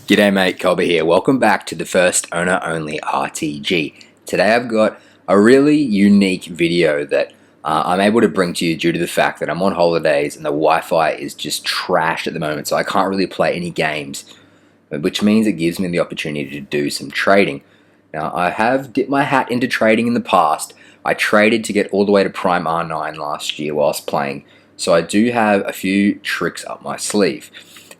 G'day mate, Colby here. Welcome back to the first owner only RTG. Today I've got a really unique video that I'm able to bring to you due to the fact that I'm on holidays and the Wi-Fi is just trashed at the moment, so I can't really play any games, which means it gives me the opportunity to do some trading. Now, I have dipped my hat into trading in the past. I traded to get all the way to Prime R9 last year whilst playing, so I do have a few tricks up my sleeve.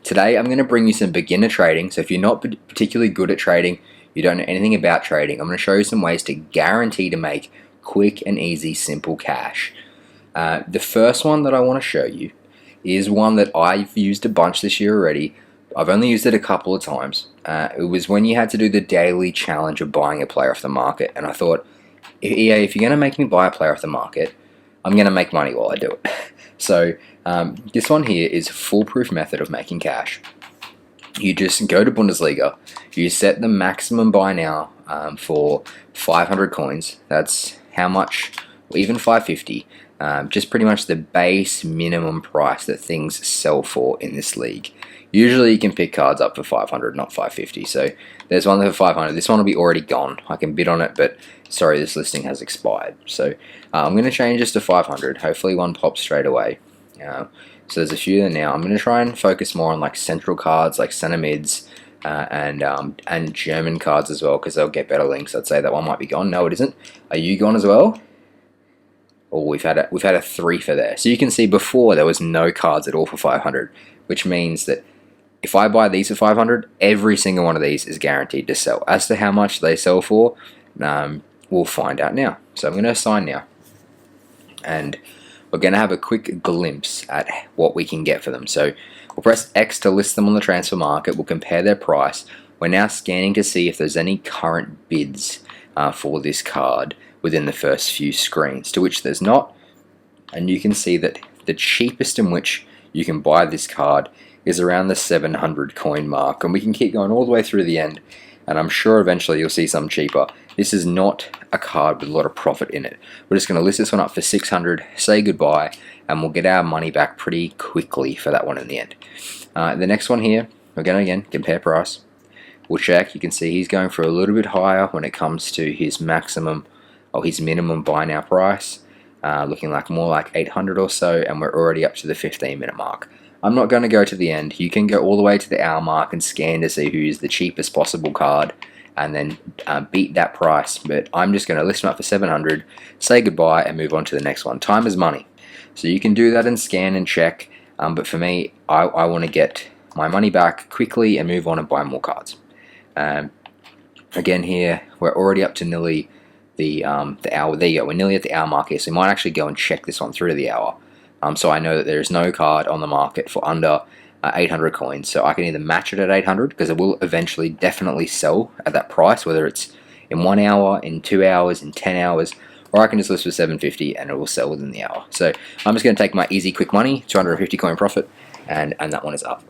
Today I'm going to bring you some beginner trading, so if you're not particularly good at trading, you don't know anything about trading, I'm going to show you some ways to guarantee to make quick and easy simple cash. The first one that I want to show you is one that I've used a bunch this year already. I've only used it a couple of times. It was when you had to do the daily challenge of buying a player off the market, and I thought, EA, if you're going to make me buy a player off the market, I'm going to make money while I do it. So this one here is a foolproof method of making cash. You just go to Bundesliga, you set the maximum buy now for 500 coins. That's how much, or even 550. Just pretty much the base minimum price that things sell for in this league. Usually you can pick cards up for 500, not 550. So there's one for 500. This one will be already gone. I can bid on it, but sorry, this listing has expired. So I'm going to change this to 500. Hopefully one pops straight away. So there's a few there now. I'm going to try and focus more on like central cards, like center mids, and German cards as well, because they'll get better links. I'd say that one might be gone. No, it isn't. Are you gone as well? Oh, we've had a 3 for there. So you can see before there was no cards at all for 500, which means that if I buy these for 500, every single one of these is guaranteed to sell. As to how much they sell for, we'll find out now. So I'm going to assign now, and we're going to have a quick glimpse at what we can get for them. So we'll press X to list them on the transfer market. We'll compare their price. We're now scanning to see if there's any current bids for this card within the first few screens, to which there's not. And you can see that the cheapest in which you can buy this card is around the 700 coin mark, and we can keep going all the way through the end, and I'm sure eventually you'll see some cheaper. This is not a card with a lot of profit in it. We're just going to list this one up for 600, say goodbye, and we'll get our money back pretty quickly for that one in the end. The next one here, we're going to again compare price. We'll check. You can see he's going for a little bit higher when it comes to his maximum or his minimum buy now price, looking like more like 800 or so, and we're already up to the 15-minute mark. I'm not going to go to the end. You can go all the way to the hour mark and scan to see who is the cheapest possible card and then beat that price, but I'm just going to list them up for 700, say goodbye, and move on to the next one. Time is money, so you can do that and scan and check, but for me, I want to get my money back quickly and move on and buy more cards. Again here, we're already up to nearly the hour. There you go, we're nearly at the hour mark here, so we might actually go and check this one through to the hour. So I know that there is no card on the market for under 800 coins, so I can either match it at 800, because it will eventually definitely sell at that price, whether it's in 1 hour, in 2 hours, in 10 hours, or I can just list for 750 and it will sell within the hour. So I'm just going to take my easy quick money, 250 coin profit, and that one is up.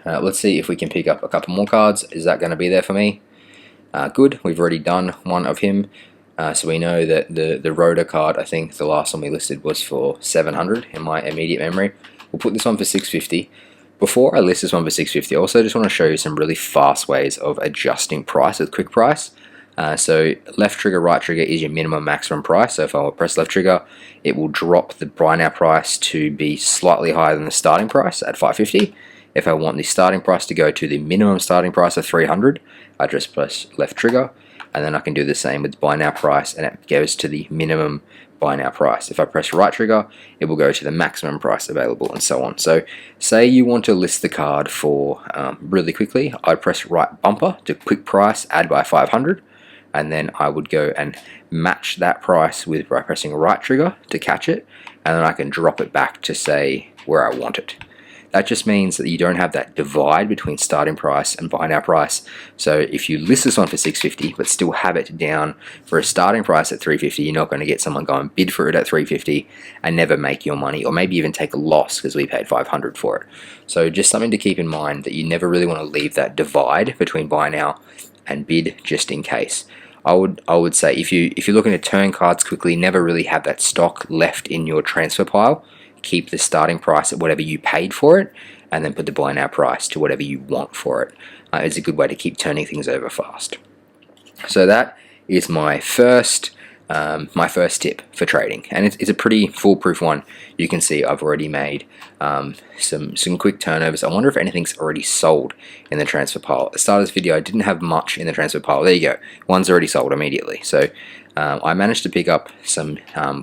Let's see if we can pick up a couple more cards. Is that going to be there for me? Good, we've already done one of him. So we know that the Rotor card, I think the last one we listed was for 700 in my immediate memory. We'll put this one for 650. Before I list this one for 650, I also just want to show you some really fast ways of adjusting price with quick price. So left trigger, right trigger is your minimum maximum price. So if I press left trigger, it will drop the buy now price to be slightly higher than the starting price at 550. If I want the starting price to go to the minimum starting price of 300, I just press left trigger. And then I can do the same with buy now price, and it goes to the minimum buy now price. If I press right trigger, it will go to the maximum price available, and so on. So say you want to list the card for really quickly, I'd press right bumper to quick price, add by 500, and then I would go and match that price with by pressing right trigger to catch it, and then I can drop it back to say where I want it. That just means that you don't have that divide between starting price and buy now price. So if you list this one for 650 but still have it down for a starting price at 350, you're not going to get someone go and bid for it at 350 and never make your money, or maybe even take a loss because we paid 500 for it. So just something to keep in mind, that you never really want to leave that divide between buy now and bid, just in case. I would say if you're looking to turn cards quickly, never really have that stock left in your transfer pile. Keep the starting price at whatever you paid for it, and then put the buy now price to whatever you want for it. It's a good way to keep turning things over fast. So that is my first tip for trading, and it's a pretty foolproof one. You can see I've already made some quick turnovers. I wonder if anything's already sold in the transfer pile. At the start of this video, I didn't have much in the transfer pile. There you go, one's already sold immediately. So I managed to pick up some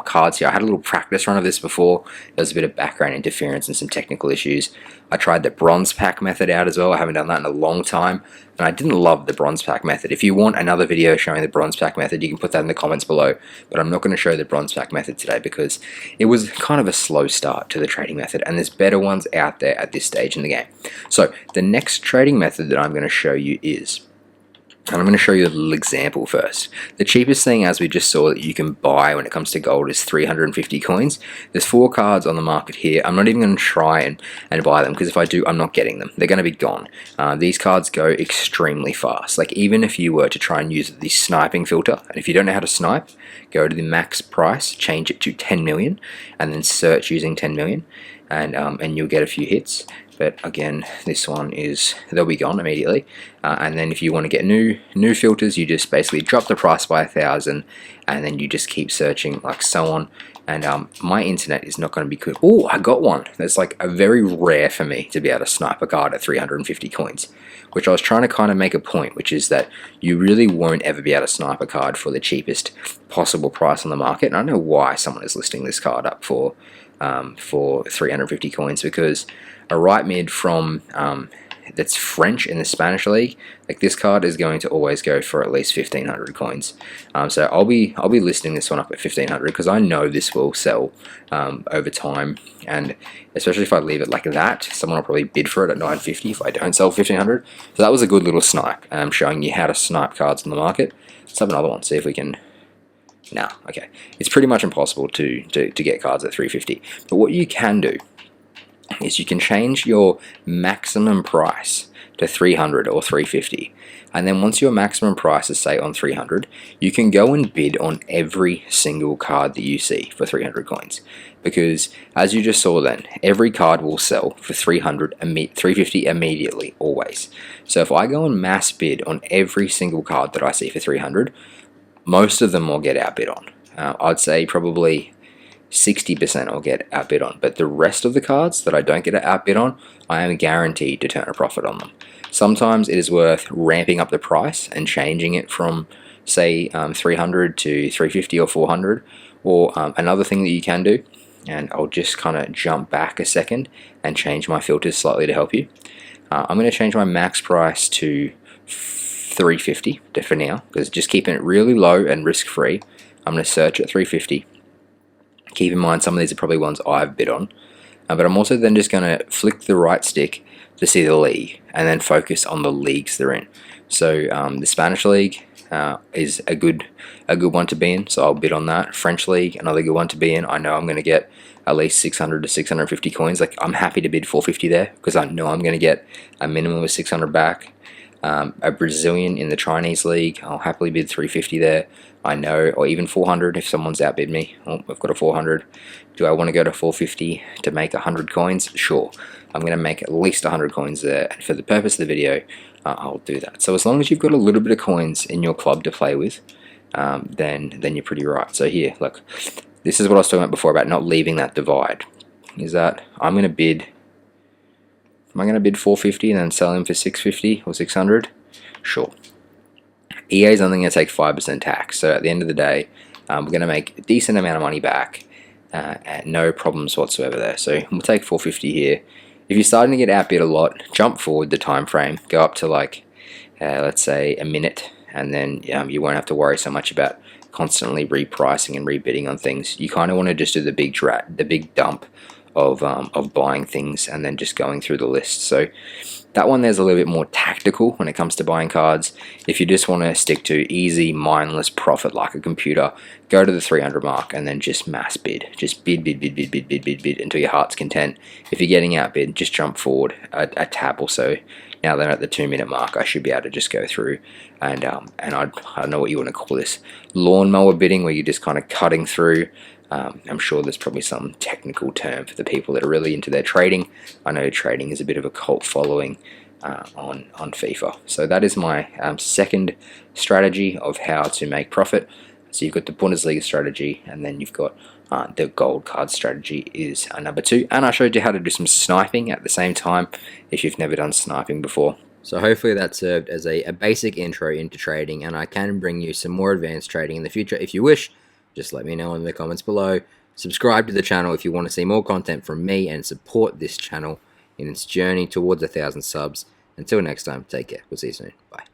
cards here. I had a little practice run of this before. There was a bit of background interference and some technical issues. I tried the bronze pack method out as well. I haven't done that in a long time, and I didn't love the bronze pack method. If you want another video showing the bronze pack method, you can put that in the comments below, but I'm not going to show the bronze pack method today because it was kind of a slow start to the trading method, and there's better ones out there at this stage in the game. So the next trading method that I'm going to show you is, and I'm going to show you a little example first. The cheapest thing, as we just saw, that you can buy when it comes to gold is 350 coins. There's 4 cards on the market here. I'm not even going to try and buy them, because if I do, I'm not getting them. They're going to be gone. These cards go extremely fast. Like, even if you were to try and use the sniping filter, and if you don't know how to snipe, go to the max price, change it to 10 million, and then search using 10 million, and you'll get a few hits. But again, this one they'll be gone immediately. And then if you want to get new filters, you just basically drop the price by 1,000, and then you just keep searching like so on. And my internet is not going to be good. Oh, I got one. That's like a very rare for me to be able to snipe a card at 350 coins, which I was trying to kind of make a point, which is that you really won't ever be able to snipe a card for the cheapest possible price on the market. And I don't know why someone is listing this card up for 350 coins, because a right mid from that's French in the Spanish league, like this card is going to always go for at least 1,500 coins. So I'll be listing this one up at 1,500 because I know this will sell over time, and especially if I leave it like that, someone will probably bid for it at 950 if I don't sell 1,500. So that was a good little snipe, showing you how to snipe cards on the market. Let's have another one, see if we can. No, okay. It's pretty much impossible to get cards at 350. But what you can do is you can change your maximum price to 300 or 350. And then once your maximum price is, say, on 300, you can go and bid on every single card that you see for 300 coins. Because, as you just saw then, every card will sell for 350 immediately, always. So if I go and mass bid on every single card that I see for 300, most of them will get outbid on. I'd say probably 60% I'll get outbid on, but the rest of the cards that I don't get outbid on, I am guaranteed to turn a profit on them. Sometimes it is worth ramping up the price and changing it from, say, 300 to 350 or 400, or another thing that you can do, and I'll just kind of jump back a second and change my filters slightly to help you. I'm going to change my max price to 350 for now, because just keeping it really low and risk-free. I'm going to search at 350. Keep in mind, some of these are probably ones I've bid on, but I'm also then just going to flick the right stick to see the league, and then focus on the leagues they're in. So the Spanish league is a good one to be in, so I'll bid on that. French league, another good one to be in. I know I'm going to get at least 600 to 650 coins. Like, I'm happy to bid 450 there, because I know I'm going to get a minimum of 600 back. A Brazilian in the Chinese league, I'll happily bid 350 there. I know, or even 400 if someone's outbid me. Oh, I've got a 400. Do I want to go to 450 to make 100 coins? Sure. I'm going to make at least 100 coins there, and for the purpose of the video, I'll do that. So as long as you've got a little bit of coins in your club to play with, then you're pretty right. So here, look, this is what I was talking about before about not leaving that divide. Is that I'm going to bid. Am I going to bid 450 and then sell him for 650 or 600? Sure. EA is only going to take 5% tax, so at the end of the day, we're going to make a decent amount of money back, and no problems whatsoever there. So we'll take 450 here. If you're starting to get outbid a lot, jump forward the time frame, go up to like, let's say a minute, and then you won't have to worry so much about constantly repricing and rebidding on things. You kind of want to just do the big dump of buying things and then just going through the list. So that one there's a little bit more tactical when it comes to buying cards. If you just want to stick to easy, mindless profit like a computer, go to the 300 mark and then just mass bid. Just bid until your heart's content. If you're getting outbid, just jump forward a tab or so. Now that I'm at the 2-minute mark, I should be able to just go through and I don't know what you want to call this, lawnmower bidding, where you're just kind of cutting through I'm sure there's probably some technical term for the people that are really into their trading. I know trading is a bit of a cult following on FIFA. So that is my second strategy of how to make profit. So you've got the Bundesliga strategy, and then you've got the gold card strategy is number 2. And I showed you how to do some sniping at the same time if you've never done sniping before. So hopefully that served as a basic intro into trading, and I can bring you some more advanced trading in the future if you wish. Just let me know in the comments below. Subscribe to the channel if you want to see more content from me and support this channel in its journey towards 1,000 subs. Until next time, take care. We'll see you soon. Bye.